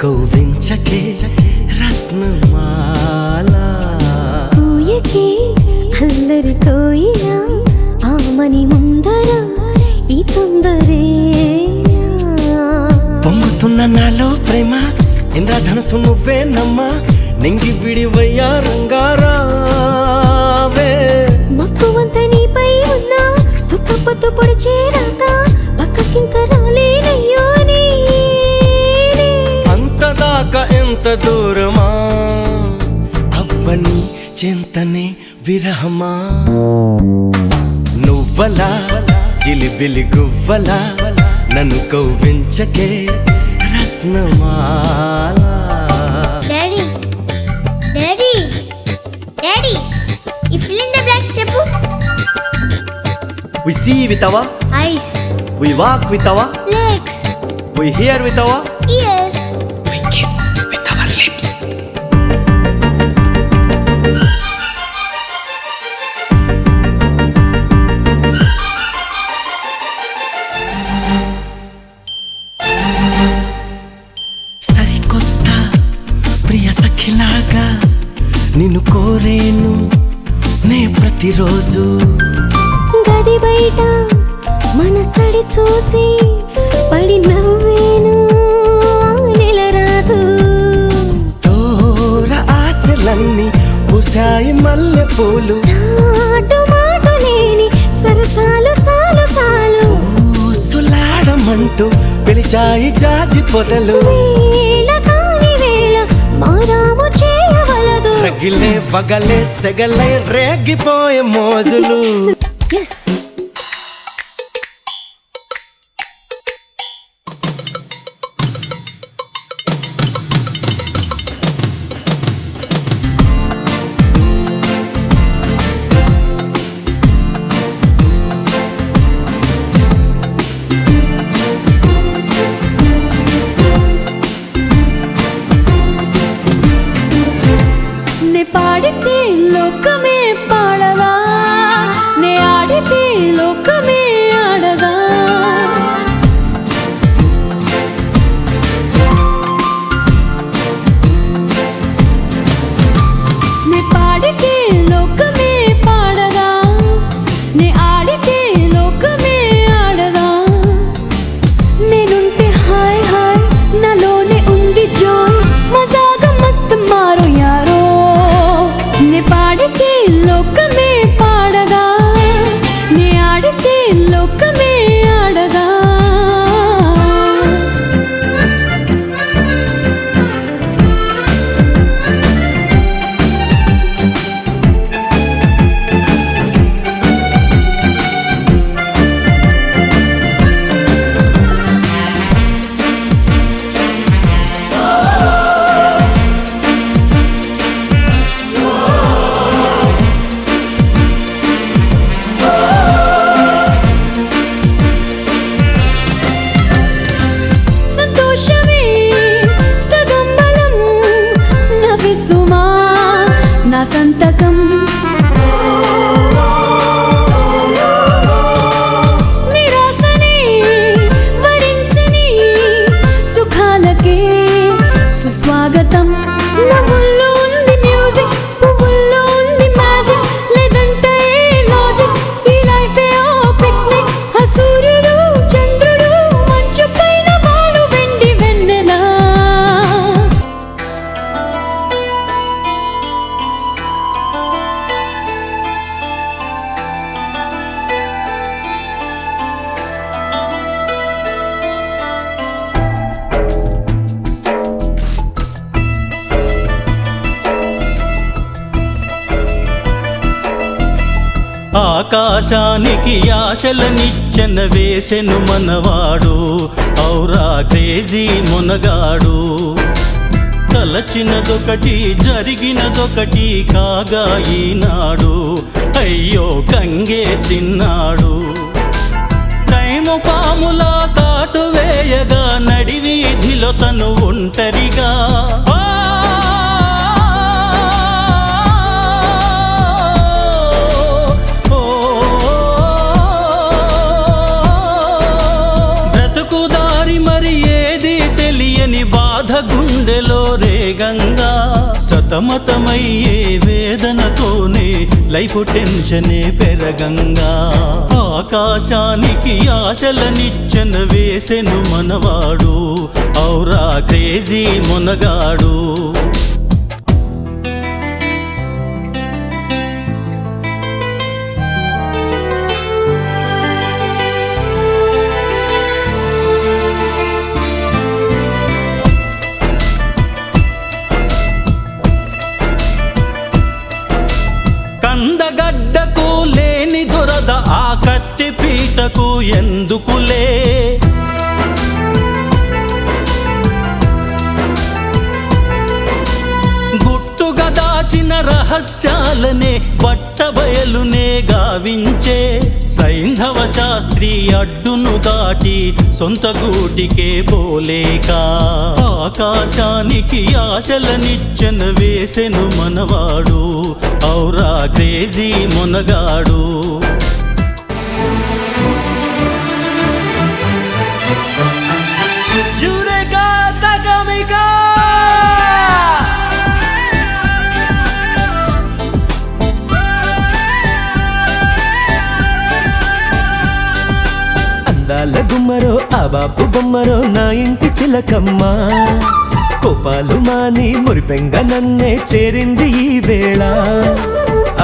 కౌవించకే రత్నమాల కోయకే అల్లరి కోయిలా ఆమని ముందర ఈ తొందరేనా పొంగుతున్న నాలో ప్రేమ ఇంద్రధనుసు నువ్వేనమ్మా నింగి విడివయ్యా రంగారావే మక్కువంత నీపై ఉన్నా సుఖపొత్తు పొడిచేరాక పక్కకింక రాలేనయ్యో అంతదాకా ఎంత దూరమా అవ్వని చింతనే విరహమా నువ్వలా జిలిబిలి గువ్వలా నన్ను కౌవించకే రత్నమాల డాడీ డాడీ డాడీ ఈ fill in the blanks చెప్పు. We see with our, Eyes, we walk with our, legs, we hear with our, ears, we kiss with our lips. సరికొత్త ప్రియ సఖిలాగా నిన్ను కోరేను నే ప్రతిరోజు గది బయట మనసడి చూసి పడి నవ్వేను నెలరాజు తోర ఆశలన్నీ పూసాయి మల్లె పూలు చాటు మాటు లేని సరసాలు చాలు చాలు ఊసులాడమంటూ పిలిచాయి జాజి పొదలు వేళ కాని వేళ మారాము చేయవలదు రగిలే పగలే సెగలై రేగిపోయే మోజులు ఎస్ నే పాడితే లోకమే పాడదా నే ఆడితే లోకమే ఆడదా నే పాడితే లోకమే పాడదా నే ఆడితే లోకమే ఆడదా నేనుంటే హాయ్ హాయ్ నాలోనే ఉంది జాయ్ మజాగా మస్త్ మారో యారో నే పాడితే లోకమే పాడదా నే ఆడితే లోకమే ఆడదా సంతోషమే సగం బలం నవ్విసుమా నా సంతకం నిరాశనే వరించని సుఖాలకే సుస్వాగతం నవ్వుల్లో ఉంది మ్యూజిక్ పువ్వుల్లో ఉంది మ్యాజిక్ లేదంటే లాజిక్ ఈ లైఫే ఓ పిక్నిక్ ఆ సూర్యుడు చంద్రుడు మంచు పైన వాడు వెండి వెన్నెలా ఆకాశానికి ఆశలనిచ్చెన వేసెను మనవాడు ఔరా క్రేజీ మునగాడు తలచినదొకటి జరిగినదొకటి కాగా ఈనాడు అయ్యో కంగే తిన్నాడు టైము పాములా కాటు వేయగా నడివీధిలో తను ఒంటరిగా వేగంగా సతమతమయ్యే వేదనతోనే లైఫ్ టెన్షనే పెరగంగా ఆకాశానికి ఆశలనిచ్చన వేసెను మనవాడు ఔరా క్రేజీ మునగాడు కందగడ్డకు లేని దురద ఆ కత్తి పీటకు ఎందుకులే గుట్టుగా దాచిన రహస్యాలనే బట్టబయలునే గావించే సైంధవ శాస్త్రి అడ్డును దాటి సొంత గూటికే పోలేక ఆకాశానికి ఆశలనిచ్చన వేసెను మనవాడు ఔరా క్రేజీ మునగాడు అందాల గుమ్మరో ఆ బాపు బొమ్మరో నా ఇంటి చిలకమ్మ కోపాలు మాని మురిపెంగ నన్నే చేరింది ఈ వేళ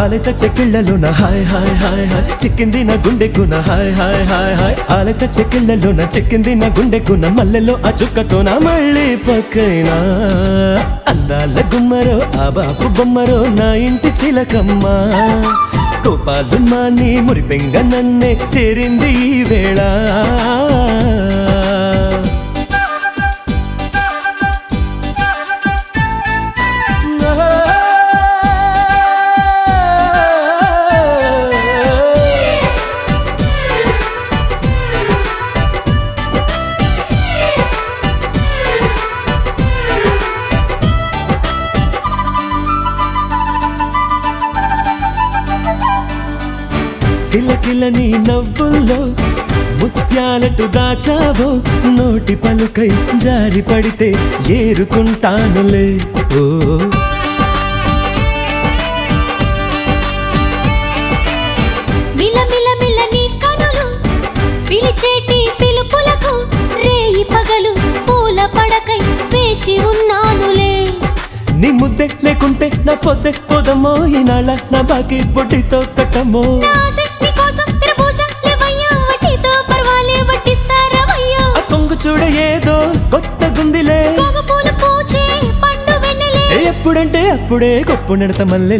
ఆలెత చెక్కిళ్ళలోన హాయ్ హాయ్ హాయ్ హాయ్ చిక్కింది నా గుండెకున హాయ్ హాయ్ హాయ్ హాయ్ ఆలెత చెక్కిళ్ళలోన చిక్కింది నా గుండెకున మల్లెలో ఆ చుక్కతో నా మళ్ళీ పక్కైనా అందాల గుమ్మరో ఆ బాపు బొమ్మరో నా ఇంటి చిలకమ్మ కోపాలు మాని మురిపెంగ నన్నే చేరింది ఈ వేళ కిలకిల నీ నవ్వుల్లో ముత్యాలటు దాచావో నోటి పలుకై జారి పడితే ఏరుకుంటానులే ఓ మిలమిల నీ కనులు పిలిచేటి పిలుపులకు రేయి పగలు పూల పడకై వేచి ఉన్నానులే నీ ముద్దే లేకుంటే నా పొద్దే పోదమ్మో ఈనాళ్ళ నా బాకి బొడ్డితో కట్టమ్మో ఆ కొంగు చూడ ఏదో కొత్త గుందిలే ఎప్పుడంటే అప్పుడే కొప్పు నడత మల్లె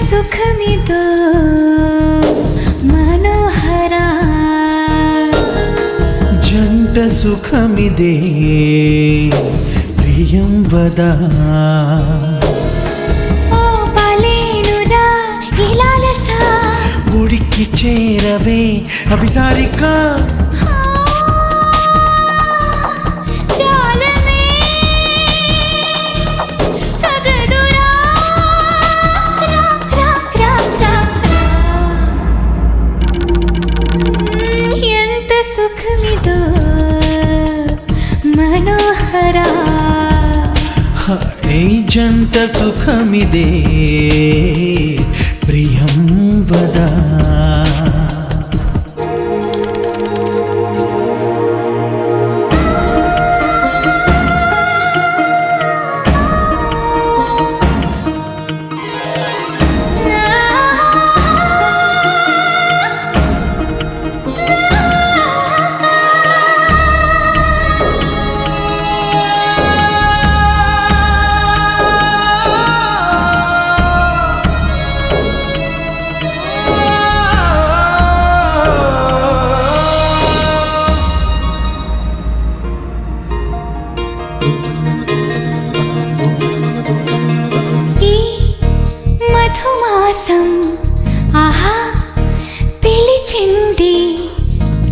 సుఖమిదో మనోహరా జంట సుఖమిదే ప్రియం వదా ఓ పలేనురా ఇలాలసా ఉడికి చేరవే అభిసారిక సుఖమిదో మనోహరా ఏ జంట సుఖమిదే ప్రియం వదా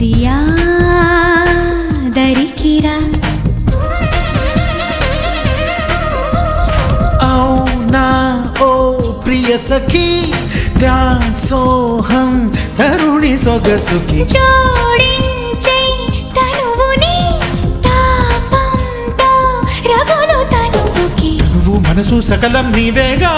ప్రియా దరికిరా అవునా ఓ ప్రియ సఖి దాసోహం తరుణి సొగసుకి జోడించే తనువుని తాపంతో రగులు తనువుకి నువ్వు మనసు సకలం నీవేగా